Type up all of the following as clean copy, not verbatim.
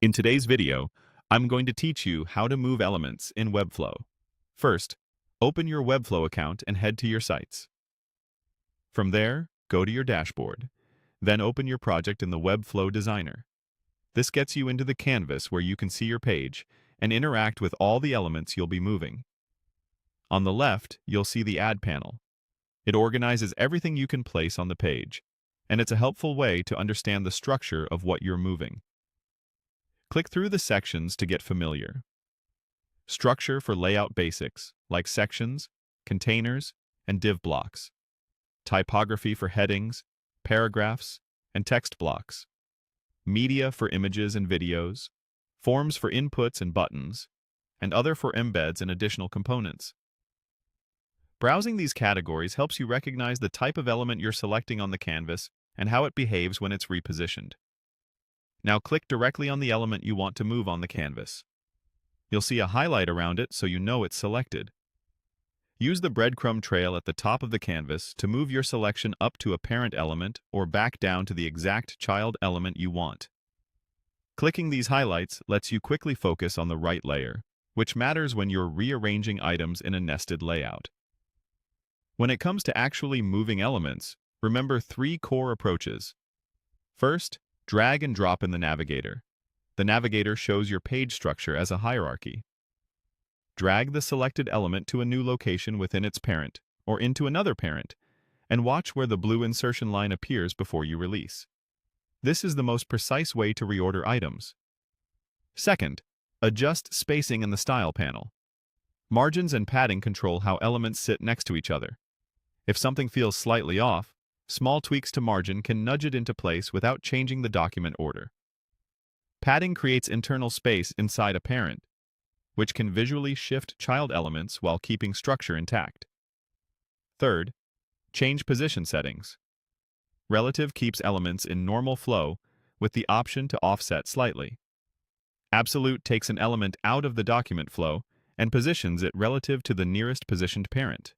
In today's video, I'm going to teach you how to move elements in Webflow. First, open your Webflow account and head to your sites. From there, go to your dashboard. Then open your project in the Webflow Designer. This gets you into the canvas where you can see your page and interact with all the elements you'll be moving. On the left, you'll see the Add panel. It organizes everything you can place on the page, and it's a helpful way to understand the structure of what you're moving. Click through the sections to get familiar. Structure for layout basics, like sections, containers, and div blocks. Typography for headings, paragraphs, and text blocks. Media for images and videos. Forms for inputs and buttons, and other for embeds and additional components. Browsing these categories helps you recognize the type of element you're selecting on the canvas and how it behaves when it's repositioned. Now click directly on the element you want to move on the canvas. You'll see a highlight around it so you know it's selected. Use the breadcrumb trail at the top of the canvas to move your selection up to a parent element or back down to the exact child element you want. Clicking these highlights lets you quickly focus on the right layer, which matters when you're rearranging items in a nested layout. When it comes to actually moving elements, remember 3 core approaches. First, drag and drop in the Navigator. The Navigator shows your page structure as a hierarchy. Drag the selected element to a new location within its parent, or into another parent, and watch where the blue insertion line appears before you release. This is the most precise way to reorder items. Second, adjust spacing in the Style panel. Margins and padding control how elements sit next to each other. If something feels slightly off, small tweaks to margin can nudge it into place without changing the document order. Padding creates internal space inside a parent, which can visually shift child elements while keeping structure intact. Third, change position settings. Relative keeps elements in normal flow with the option to offset slightly. Absolute takes an element out of the document flow and positions it relative to the nearest positioned parent.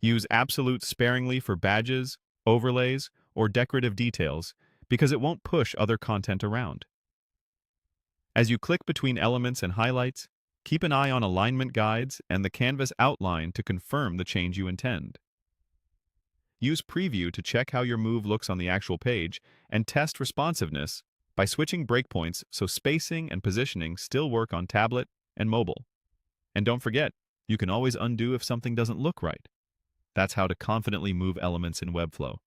Use absolute sparingly for badges, overlays, or decorative details because it won't push other content around. As you click between elements and highlights, keep an eye on alignment guides and the canvas outline to confirm the change you intend. Use Preview to check how your move looks on the actual page and test responsiveness by switching breakpoints so spacing and positioning still work on tablet and mobile. And don't forget, you can always undo if something doesn't look right. That's how to confidently move elements in Webflow.